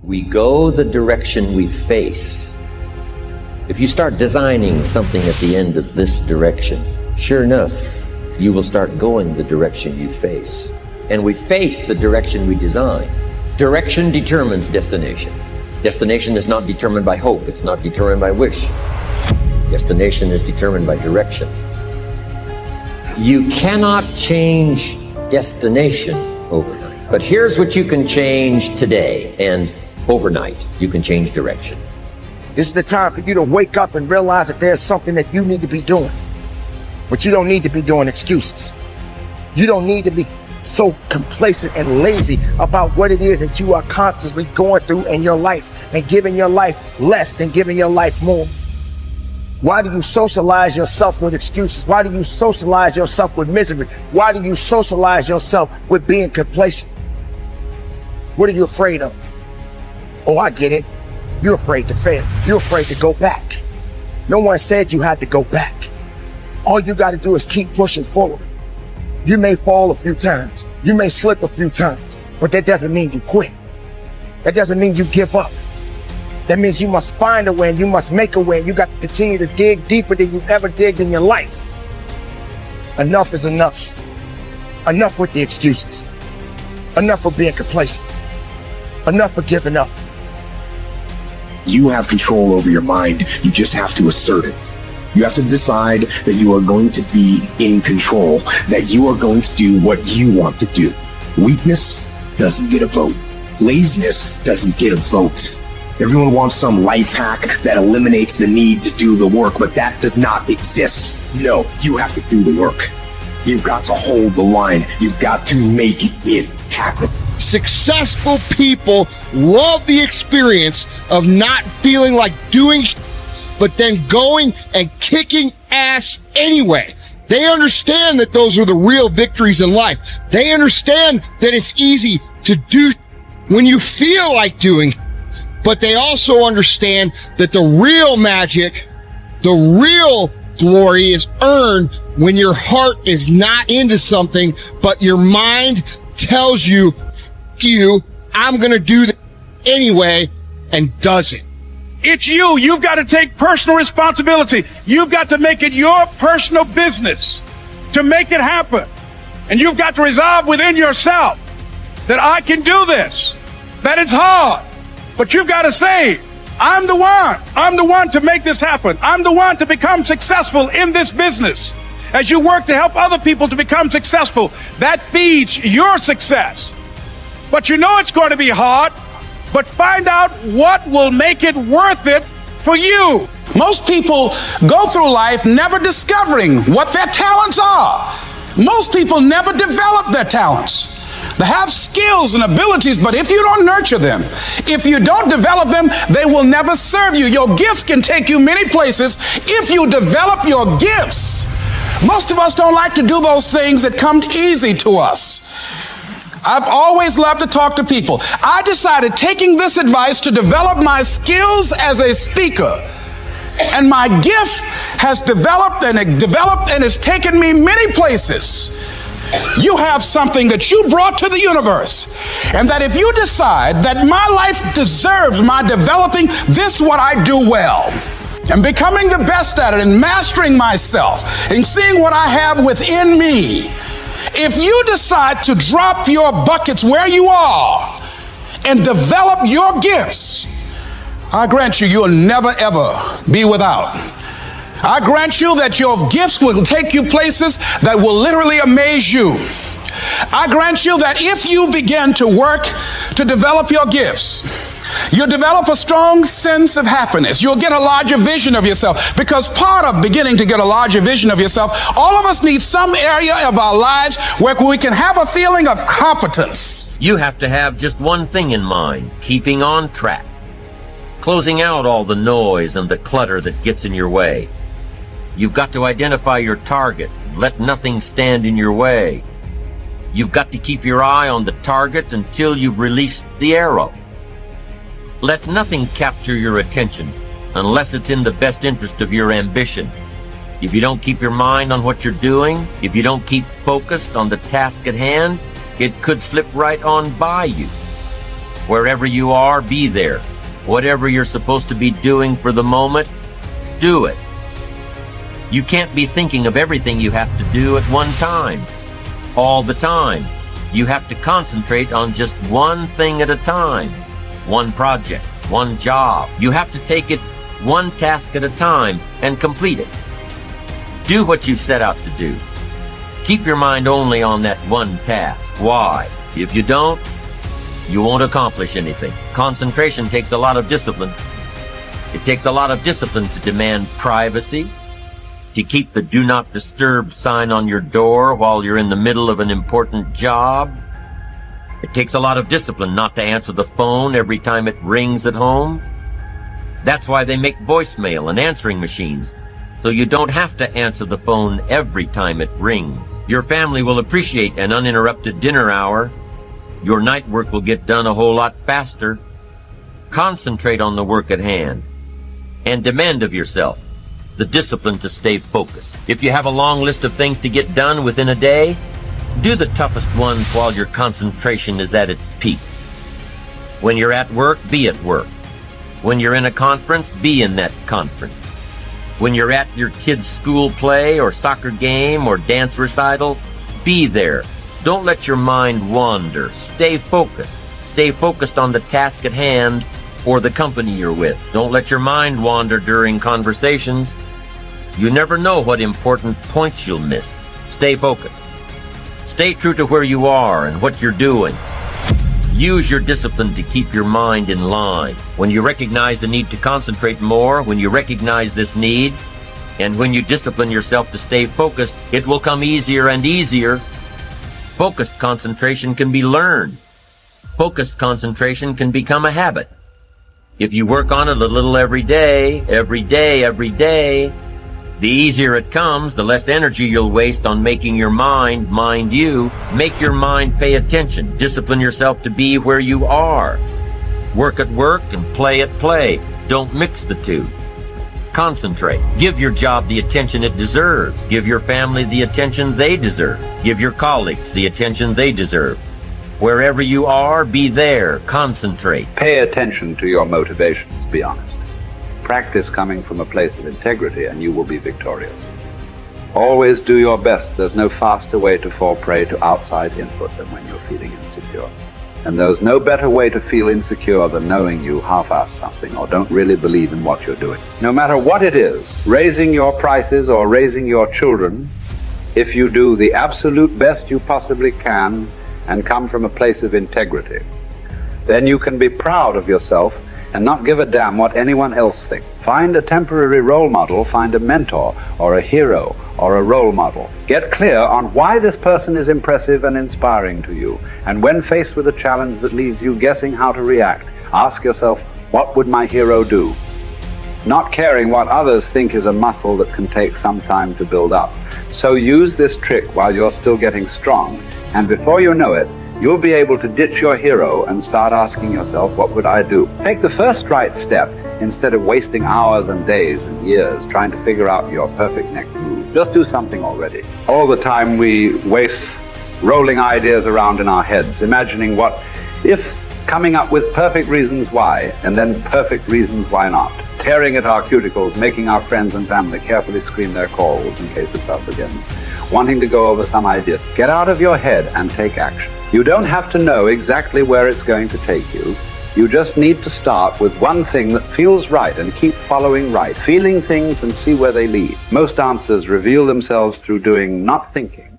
We go the direction we face. If you start designing something at the end of this direction, sure enough, you will start going the direction you face. And we face the direction we design. Direction determines destination. Destination is not determined by hope. It's not determined by wish. Destination is determined by direction. You cannot change destination overnight. But here's what you can change today, and overnight, you can change direction. This is the time for you to wake up and realize that there's something that you need to be doing. But you don't need to be doing excuses. You don't need to be so complacent and lazy about what it is that you are constantly going through in your life and giving your life less than giving your life more. Why do you socialize yourself with excuses? Why do you socialize yourself with misery? Why do you socialize yourself with being complacent? What are you afraid of? Oh, I get it. You're afraid to fail. You're afraid to go back. No one said you had to go back. All you got to do is keep pushing forward. You may fall a few times. You may slip a few times, but that doesn't mean you quit. That doesn't mean you give up. That means you must find a way and you must make a way. You got to continue to dig deeper than you've ever digged in your life. Enough is enough. Enough with the excuses. Enough for being complacent. Enough for giving up. You have control over your mind. You just have to assert it. You have to decide that you are going to be in control, that you are going to do what you want to do. Weakness doesn't get a vote. Laziness doesn't get a vote. Everyone wants some life hack that eliminates the need to do the work, but that does not exist. No, you have to do the work. You've got to hold the line. You've got to make it happen. Successful people love the experience of not feeling like doing but then going and kicking ass anyway. They understand that those are the real victories in life. They understand that it's easy to do when you feel like doing, but they also understand that the real magic, the real glory is earned when your heart is not into something, but your mind tells you, I'm going to do that anyway, and does it. It's you. You've got to take personal responsibility. You've got to make it your personal business to make it happen. And you've got to resolve within yourself that I can do this, that it's hard, but you've got to say, I'm the one. I'm the one to make this happen. I'm the one to become successful in this business. As you work to help other people to become successful, that feeds your success. But you know it's going to be hard, but find out what will make it worth it for you. Most people go through life never discovering what their talents are. Most people never develop their talents. They have skills and abilities, but if you don't nurture them, if you don't develop them, they will never serve you. Your gifts can take you many places if you develop your gifts. Most of us don't like to do those things that come easy to us. I've always loved to talk to people. I decided, taking this advice, to develop my skills as a speaker. And my gift has developed and it's taken me many places. You have something that you brought to the universe. And that if you decide that my life deserves my developing this, what I do well, and becoming the best at it, and mastering myself, and seeing what I have within me, if you decide to drop your buckets where you are and develop your gifts, I grant you, you'll never ever be without. I grant you that your gifts will take you places that will literally amaze you. I grant you that if you begin to work to develop your gifts, you'll develop a strong sense of happiness. You'll get a larger vision of yourself, because part of beginning to get a larger vision of yourself, all of us need some area of our lives where we can have a feeling of competence. You have to have just one thing in mind: keeping on track, closing out all the noise and the clutter that gets in your way. You've got to identify your target, let nothing stand in your way. You've got to keep your eye on the target until you've released the arrow. Let nothing capture your attention unless it's in the best interest of your ambition. If you don't keep your mind on what you're doing, if you don't keep focused on the task at hand, it could slip right on by you. Wherever you are, be there. Whatever you're supposed to be doing for the moment, do it. You can't be thinking of everything you have to do at one time, all the time. You have to concentrate on just one thing at a time, one project, one job. You have to take it one task at a time and complete it. Do what you've set out to do. Keep your mind only on that one task. Why? If you don't, you won't accomplish anything. Concentration takes a lot of discipline. It takes a lot of discipline to demand privacy, to keep the do not disturb sign on your door while you're in the middle of an important job. It takes a lot of discipline not to answer the phone every time it rings at home. That's why they make voicemail and answering machines, so you don't have to answer the phone every time it rings. Your family will appreciate an uninterrupted dinner hour. Your night work will get done a whole lot faster. Concentrate on the work at hand and demand of yourself the discipline to stay focused. If you have a long list of things to get done within a day, do the toughest ones while your concentration is at its peak. When you're at work, be at work. When you're in a conference, be in that conference. When you're at your kid's school play or soccer game or dance recital, be there. Don't let your mind wander. Stay focused. Stay focused on the task at hand or the company you're with. Don't let your mind wander during conversations. You never know what important points you'll miss. Stay focused. Stay true to where you are and what you're doing. Use your discipline to keep your mind in line. When you recognize the need to concentrate more, when you recognize this need, and when you discipline yourself to stay focused, it will come easier and easier. Focused concentration can be learned. Focused concentration can become a habit. If you work on it a little every day, the easier it comes, the less energy you'll waste on making your mind mind you. Make your mind pay attention. Discipline yourself to be where you are. Work at work and play at play. Don't mix the two. Concentrate. Give your job the attention it deserves. Give your family the attention they deserve. Give your colleagues the attention they deserve. Wherever you are, be there. Concentrate. Pay attention to your motivations, be honest. Practice coming from a place of integrity and you will be victorious. Always do your best. There's no faster way to fall prey to outside input than when you're feeling insecure. And there's no better way to feel insecure than knowing you half-ass something or don't really believe in what you're doing. No matter what it is, raising your prices or raising your children, if you do the absolute best you possibly can and come from a place of integrity, then you can be proud of yourself and not give a damn what anyone else thinks. Find a temporary role model, find a mentor or a hero or a role model. Get clear on why this person is impressive and inspiring to you. And when faced with a challenge that leaves you guessing how to react, ask yourself, what would my hero do? Not caring what others think is a muscle that can take some time to build up. So use this trick while you're still getting strong, and before you know it, you'll be able to ditch your hero and start asking yourself, what would I do? Take the first right step instead of wasting hours and days and years trying to figure out your perfect next move. Just do something already. All the time we waste rolling ideas around in our heads, imagining what ifs, coming up with perfect reasons why, and then perfect reasons why not. Tearing at our cuticles, making our friends and family carefully screen their calls in case it's us again. Wanting to go over some idea. Get out of your head and take action. You don't have to know exactly where it's going to take you. You just need to start with one thing that feels right and keep following right, feeling things and see where they lead. Most answers reveal themselves through doing, not thinking.